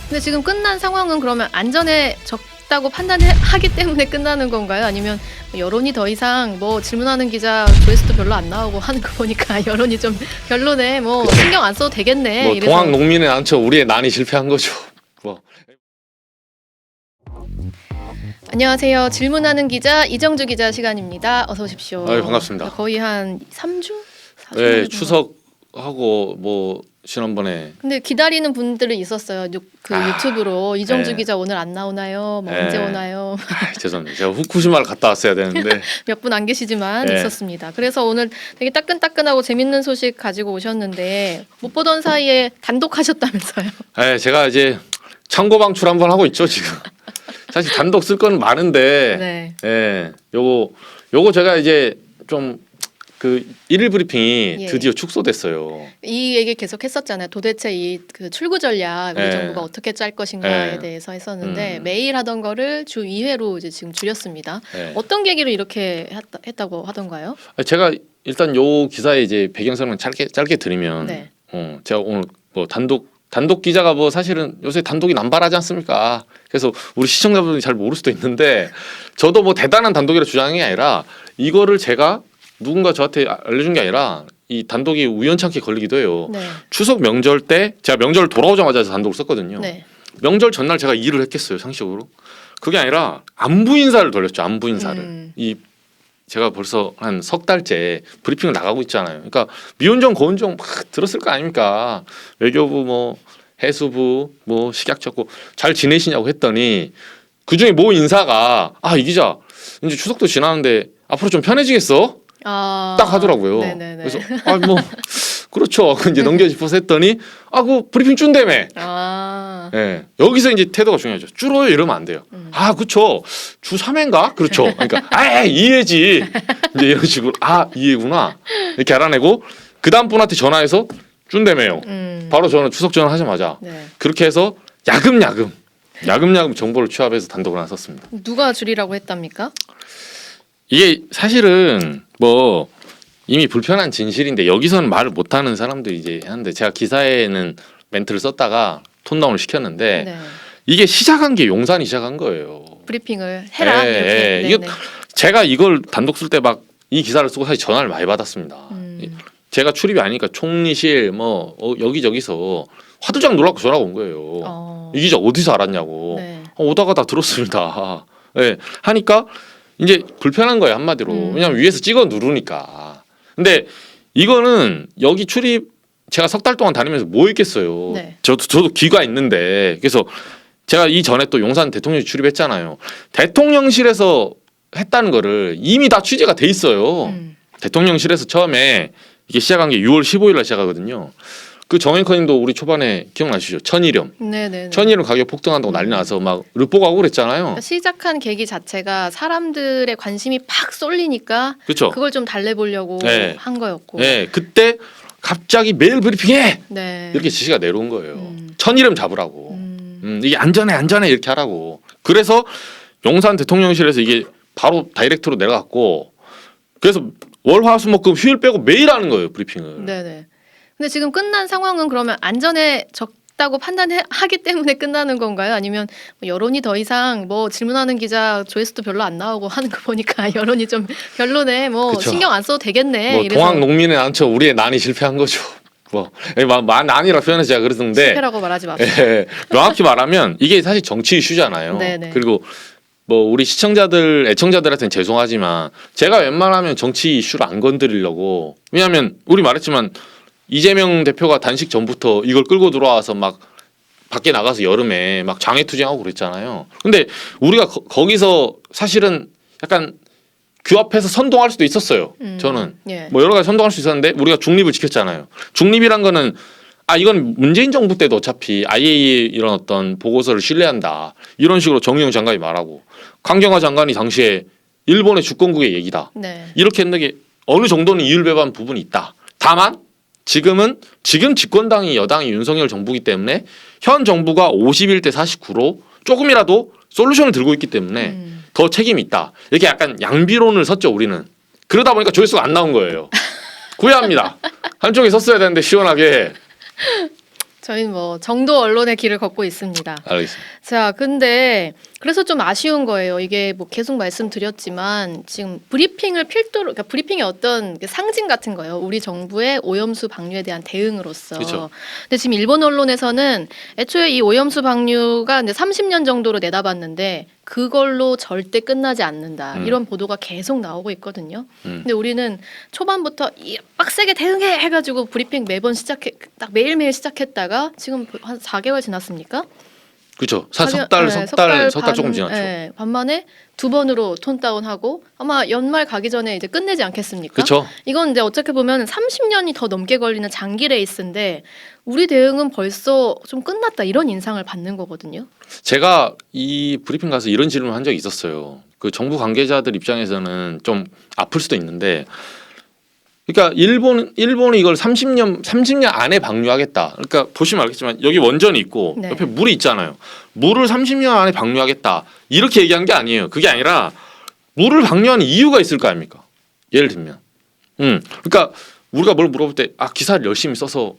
근데 지금 끝난 상황은 그러면 안전에 적다고 판단하기 때문에 끝나는 건가요? 아니면 여론이 더 이상 뭐 질문하는 기자 조회수도 별로 안 나오고 하는 거 보니까 여론이 좀 별로네, 뭐 신경 안 써도 되겠네. 뭐 이래서. 동학 농민의 난처 우리의 난이 실패한 거죠. 뭐. 안녕하세요. 질문하는 기자 이정주 기자 시간입니다. 어서 오십시오. 반갑습니다. 거의 한 3주? 4주 네, 추석하고 뭐 지난번에 근데 기다리는 분들이 있었어요. 유튜브로 이정주 네. 기자 오늘 안 나오나요? 뭐 네. 언제 오나요? 죄송합니다. 제가 후쿠시마를 갔다 왔어야 되는데 몇 분 안 계시지만 네. 있었습니다. 그래서 오늘 되게 따끈따끈하고 재밌는 소식 가지고 오셨는데 못 보던 사이에 단독 하셨다면서요? 네, 제가 이제 창고 방출 한번 하고 있죠 지금. 사실 단독 쓸 건 많은데 네. 네, 요거 제가 이제 좀 그 일일 브리핑이 예. 드디어 축소됐어요. 이 얘기 계속 했었잖아요. 도대체 이 그 출구 전략 우리 네. 정부가 어떻게 짤 것인가에 네. 대해서 했었는데 음. 매일 하던 거를 주 2회로 이제 지금 줄였습니다. 네. 어떤 계기로 이렇게 했다고 하던가요? 제가 일단 요 기사에 이제 배경 설명 짧게 드리면 네. 제가 오늘 뭐 단독 기자가 뭐 사실은 요새 단독이 남발하지 않습니까? 그래서 우리 시청자분들이 잘 모를 수도 있는데 저도 뭐 대단한 단독이라 주장한 게 아니라 이거를 제가 누군가 저한테 알려준 게 아니라 이 단독이 우연찮게 걸리기도 해요. 네. 추석 명절 때 제가 명절 돌아오자마자 단독을 썼거든요. 네. 명절 전날 제가 일을 했겠어요 상식적으로. 그게 아니라 안부 인사를 돌렸죠. 안부 인사를. 이 제가 벌써 한 석 달째 브리핑을 나가고 있잖아요. 그러니까 미운정 고운정 막 들었을 거 아닙니까? 외교부 뭐 해수부 뭐 식약처고 잘 지내시냐고 했더니 그중에 모 인사가 이 기자 이제 추석도 지나는데 앞으로 좀 편해지겠어? 딱 하더라고요. 네네네. 그래서 뭐 그렇죠. 이제 넘겨짚어서 했더니 그 브리핑 준다며. 네, 여기서 이제 태도가 중요하죠. 줄어요 이러면 안 돼요. 그렇죠. 주 3회인가? 그렇죠. 그러니까 이해지. 이제 이런 식으로 이해구나. 이렇게 알아내고 그 다음 분한테 전화해서 준다며요. 바로 저는 추석 전화하자마자 네. 그렇게 해서 야금야금 정보를 취합해서 단독을 하나 썼습니다. 누가 줄이라고 했답니까? 이게 사실은 뭐 이미 불편한 진실인데 여기서는 말을 못하는 사람들이 이제 하는데 제가 기사에는 멘트를 썼다가 톤다운을 시켰는데 네. 이게 시작한 게 용산이 시작한 거예요. 브리핑을 해라. 네, 이렇게. 네. 네, 이거 네. 제가 이걸 단독 쓸 때 막 이 기사를 쓰고 사실 전화를 많이 받았습니다. 제가 출입이 아니니까 총리실 뭐 여기저기서 화들짝 놀라고 전화가 온 거예요. 이 기자 어디서 알았냐고. 네. 오다가 다 들었습니다. 네, 하니까 이제 불편한 거예요 한마디로. 왜냐면 위에서 찍어 누르니까. 근데 이거는 여기 출입 제가 석 달 동안 다니면서 뭐 있겠어요. 네. 저도 귀가 있는데 그래서 제가 이 전에 또 용산 대통령실 출입했잖아요. 대통령실에서 했다는 거를 이미 다 취재가 돼 있어요. 대통령실에서 처음에 이게 시작한 게 6월 15일 날 시작하거든요. 그 정앵커님도 우리 초반에 기억나시죠? 천일염. 네네. 천일염 가격 폭등한다고 난리 나서 막 르뽀가고 그랬잖아요. 그러니까 시작한 계기 자체가 사람들의 관심이 팍 쏠리니까 그렇죠. 그걸 좀 달래보려고 네. 한 거였고. 네, 그때 갑자기 매일 브리핑해 네. 이렇게 지시가 내려온 거예요. 천일염 잡으라고. 이게 안전해 이렇게 하라고. 그래서 용산 대통령실에서 이게 바로 다이렉트로 내려갔고 그래서 월화수목금 휴일 빼고 매일 하는 거예요 브리핑을. 네네. 근데 지금 끝난 상황은 그러면 안전에 적다고 판단하기 때문에 끝나는 건가요? 아니면 여론이 더 이상 뭐 질문하는 기자 조회수도 별로 안 나오고 하는 거 보니까 여론이 좀 별로네, 뭐 그쵸. 신경 안 써도 되겠네. 뭐 이래서 동학 농민의 난처 우리의 난이 실패한 거죠. 뭐 난이라 표현해서 제가 그러던데 실패라고 말하지 맙시다. 명확히 말하면 이게 사실 정치 이슈잖아요. 네네. 그리고 뭐 우리 애청자들한테는 죄송하지만 제가 웬만하면 정치 이슈를 안 건드리려고. 왜냐하면 우리 말했지만 이재명 대표가 단식 전부터 이걸 끌고 들어와서 막 밖에 나가서 여름에 막 장애투쟁하고 그랬잖아요. 근데 우리가 거기서 사실은 약간 규합해서 선동할 수도 있었어요. 저는 예. 뭐 여러 가지 선동할 수 있었는데 우리가 중립을 지켰잖아요. 중립이란 거는 이건 문재인 정부 때도 어차피 IAEA 이런 어떤 보고서를 신뢰한다 이런 식으로 정의용 장관이 말하고 강경화 장관이 당시에 일본의 주권국의 얘기다 네. 이렇게 했는 게 어느 정도는 이율배반 부분이 있다. 다만 지금 집권당이 여당이 윤석열 정부이기 때문에 현 정부가 51대 49로 조금이라도 솔루션을 들고 있기 때문에 더 책임이 있다. 이렇게 약간 양비론을 섰죠 우리는. 그러다 보니까 조회수가 안 나온 거예요. 후회합니다. 한쪽에 섰어야 되는데 시원하게. 저희는 뭐 정도 언론의 길을 걷고 있습니다. 알겠습니다. 자, 근데 그래서 좀 아쉬운 거예요. 이게 뭐 계속 말씀드렸지만 지금 브리핑을 필두로, 그러니까 브리핑의 어떤 그 상징 같은 거예요. 우리 정부의 오염수 방류에 대한 대응으로서. 그쵸. 근데 지금 일본 언론에서는 애초에 이 오염수 방류가 이제 30년 정도로 내다봤는데 그걸로 절대 끝나지 않는다. 이런 보도가 계속 나오고 있거든요. 근데 우리는 초반부터 빡세게 대응해 해가지고 브리핑 매번 딱 매일매일 시작했다가 지금 한 4개월 지났습니까? 그렇죠. 석 달 조금 지났죠. 네, 반만에 2번으로 톤 다운하고 아마 연말 가기 전에 이제 끝내지 않겠습니까? 그렇죠. 이건 이제 어떻게 보면 30년이 더 넘게 걸리는 장기 레이스인데 우리 대응은 벌써 좀 끝났다 이런 인상을 받는 거거든요. 제가 이 브리핑 가서 이런 질문을 한 적이 있었어요. 그 정부 관계자들 입장에서는 좀 아플 수도 있는데, 그러니까 일본이 이걸 30년 안에 방류하겠다. 그러니까 보시면 알겠지만 여기 원전이 있고 네. 옆에 물이 있잖아요. 물을 30년 안에 방류하겠다. 이렇게 얘기한 게 아니에요. 그게 아니라 물을 방류하는 이유가 있을 거 아닙니까? 예를 들면, 그러니까 우리가 뭘 물어볼 때 기사를 열심히 써서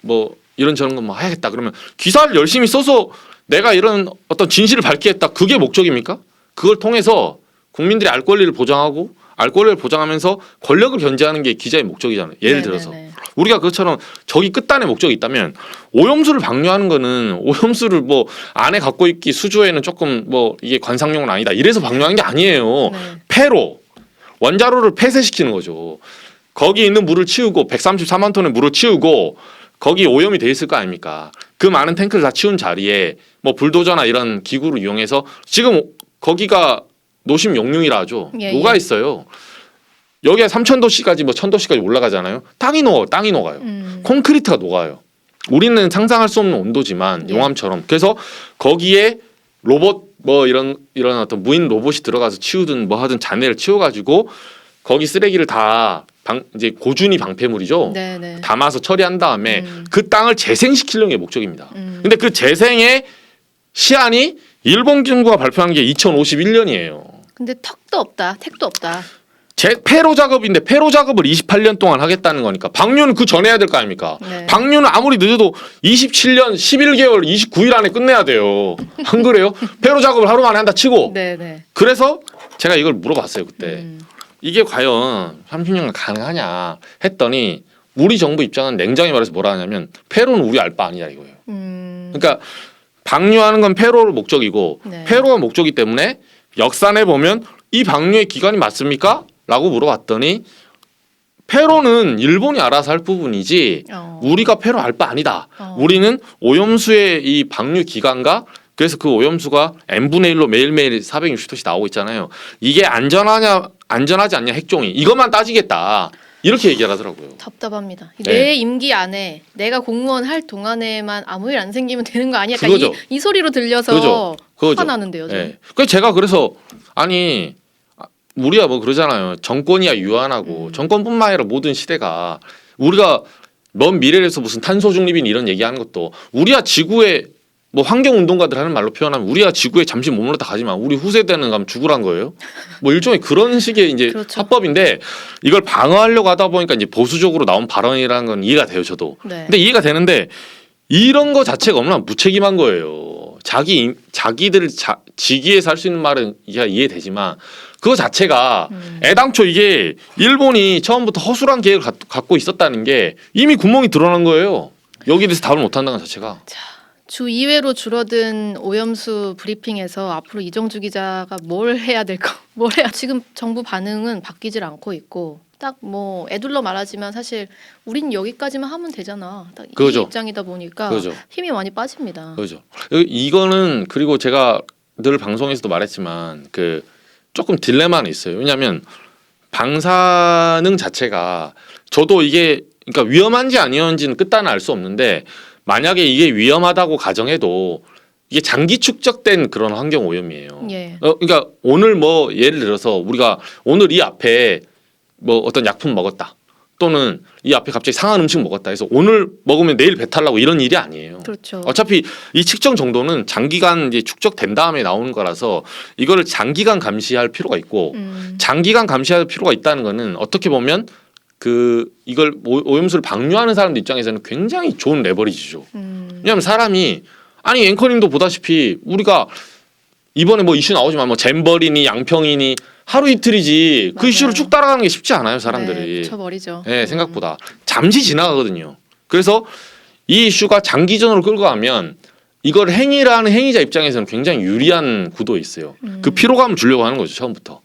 뭐 이런저런 거 뭐 해야겠다. 그러면 기사를 열심히 써서 내가 이런 어떤 진실을 밝히겠다. 그게 목적입니까? 그걸 통해서 국민들이 알 권리를 보장하고 알 권리를 보장하면서 권력을 견제하는 게 기자의 목적이잖아요. 예를 들어서 우리가 그것처럼 저기 끝단의 목적이 있다면 오염수를 방류하는 거는 오염수를 뭐 안에 갖고 있기 수조에는 조금 뭐 이게 관상용은 아니다. 이래서 방류하는 게 아니에요. 폐로 원자로를 폐쇄시키는 거죠. 거기 있는 물을 치우고 134만 톤의 물을 치우고 거기 오염이 돼 있을 거 아닙니까? 그 많은 탱크를 다 치운 자리에 뭐 불도저나 이런 기구를 이용해서 지금 거기가 노심 용융이라 하죠. 녹아 있어요. 여기가 3,000도씨까지 뭐 1,000도씨까지 올라가잖아요. 땅이 녹아요. 콘크리트가 녹아요. 우리는 상상할 수 없는 온도지만 용암처럼. 그래서 거기에 로봇 뭐 이런 어떤 무인 로봇이 들어가서 치우든 뭐 하든 잔해를 치워가지고 거기 쓰레기를 다 이제 고준위 방패물이죠. 네네. 담아서 처리한 다음에 그 땅을 재생시키려는 게 목적입니다. 근데 그 재생의 시한이 일본 정부가 발표한 게 2051년이에요. 근데 턱도 없다, 택도 없다. 폐로 작업인데 폐로 작업을 28년 동안 하겠다는 거니까 방류는 그 전에 해야 될 거 아닙니까? 네. 방류는 아무리 늦어도 27년 11개월 29일 안에 끝내야 돼요. 안 그래요? 폐로 작업을 하루 만에 한다 치고. 네네. 그래서 제가 이걸 물어봤어요 그때. 이게 과연 30년간 가능하냐 했더니 우리 정부 입장은 냉정히 말해서 뭐라 하냐면 폐로는 우리 알 바 아니냐 이거예요. 그러니까 방류하는 건 폐로를 목적이고 네. 폐로가 목적이기 때문에 역산해 보면 이 방류의 기간이 맞습니까? 라고 물어봤더니 폐로는 일본이 알아서 할 부분이지 우리가 폐로 알 바 아니다. 우리는 오염수의 이 방류 기간과 그래서 그 오염수가 n분의 1로 매일매일 460도씩 나오고 있잖아요. 이게 안전하지 않냐 핵종이 이것만 따지겠다. 이렇게 얘기를 하더라고요. 답답합니다. 네. 내 임기 안에 내가 공무원 할 동안에만 아무 일 안 생기면 되는 거 아니야? 그거죠. 이 소리로 들려서 그거죠. 화나는데요. 네. 그래서 제가 그래서 아니 우리가 뭐 그러잖아요. 정권이야 유한하고 정권뿐만 아니라 모든 시대가 우리가 먼 미래에서 무슨 탄소 중립인 이런 얘기하는 것도 우리야 지구에 뭐 환경운동가들 하는 말로 표현하면 우리가 지구에 잠시 머물렀다 가지만 우리 후세대는 가면 죽으란 거예요. 뭐 일종의 그런 식의 이제 그렇죠. 화법인데 이걸 방어하려고 하다 보니까 이제 보수적으로 나온 발언이라는 건 이해가 돼요 저도. 네. 근데 이해가 되는데 이런 거 자체가 얼마나 무책임한 거예요. 자기들 지기에서 할 수 있는 말은 이해되지만 그거 자체가 애당초 이게 일본이 처음부터 허술한 계획을 갖고 있었다는 게 이미 구멍이 드러난 거예요. 여기에 대해서 답을 못한다는 것 자체가. 주 2회로 줄어든 오염수 브리핑에서 앞으로 이정주 기자가 뭘 해야 지금 정부 반응은 바뀌질 않고 있고 딱 뭐 애둘러 말하지만 사실 우린 여기까지만 하면 되잖아. 딱 이 그거죠. 입장이다 보니까 그거죠. 힘이 많이 빠집니다. 그렇죠. 이거는 그리고 제가 늘 방송에서도 말했지만 그 조금 딜레마는 있어요. 왜냐하면 방사능 자체가 저도 이게 그러니까 위험한지 아니었는지는 끝단은 알 수 없는데 만약에 이게 위험하다고 가정해도 이게 장기 축적된 그런 환경 오염이에요. 예. 그러니까 오늘 뭐 예를 들어서 우리가 오늘 이 앞에 뭐 어떤 약품 먹었다. 또는 이 앞에 갑자기 상한 음식 먹었다 해서 오늘 먹으면 내일 배탈 나고 이런 일이 아니에요. 그렇죠. 어차피 이 측정 정도는 장기간 이제 축적된 다음에 나오는 거라서 이거를 장기간 감시할 필요가 있고 장기간 감시할 필요가 있다는 거는 어떻게 보면 이걸 오염수를 방류하는 사람들 입장에서는 굉장히 좋은 레버리지죠. 왜냐하면 사람이 아니 앵커님도 보다시피 우리가 이번에 뭐 이슈 나오지만 뭐 잼버리니 양평이니 하루 이틀이지 그 맞아요. 이슈를 쭉 따라가는 게 쉽지 않아요 사람들이. 미쳐버리죠. 네, 생각보다 잠시 지나가거든요. 그래서 이 이슈가 장기전으로 끌고 가면 이걸 행위를 하는 행위자 입장에서는 굉장히 유리한 구도에 있어요. 그 피로감을 주려고 하는 거죠 처음부터.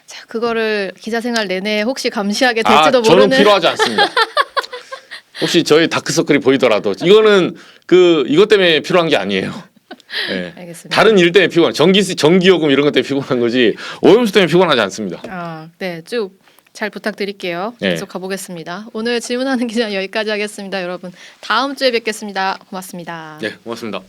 자, 그거를 기자 생활 내내 혹시 감시하게 아, 될지도 저는 모르는. 필요하지 않습니다. 혹시 저의 다크서클이 보이더라도 이거는 이것 때문에 필요한 게 아니에요. 네. 알겠습니다. 다른 일 때문에 피곤한 전기요금 이런 것 때문에 피곤한 거지 오염수 때문에 피곤하지 않습니다. 네, 쭉 잘 부탁드릴게요. 네. 계속 가보겠습니다. 오늘 질문하는 기자 여기까지 하겠습니다. 여러분 다음 주에 뵙겠습니다. 고맙습니다. 네, 고맙습니다.